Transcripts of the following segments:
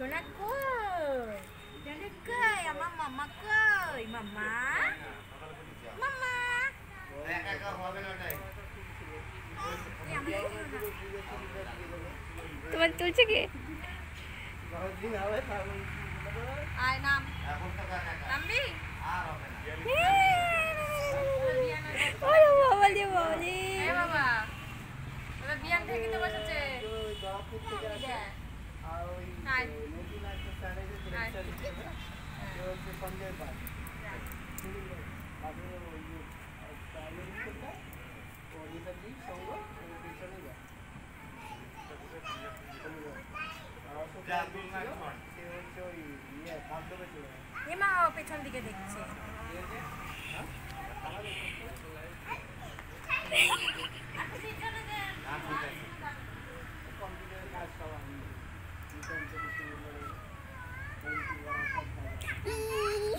সোনা কই? সোনা কই? আমার মামা কই? মামা? মামা? তোমার তুলছে কি? আয় নাম। নামবি? বাবালি বাবালি। এ বাবা। এবার বিয়ান থেকে তো বসেছে। আয়। এমা পেছন দিকে দেখছে।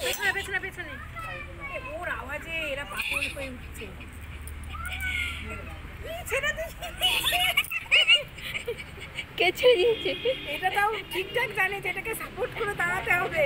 পেছনে পেছনে পেছনে ওর আওয়াজে এরা পাগল হয়ে উঠছে। কে ছেড়ে দিয়েছে? এটা তাও ঠিকঠাক জানে যে এটাকে সাপোর্ট করে দাঁড়াতে হবে।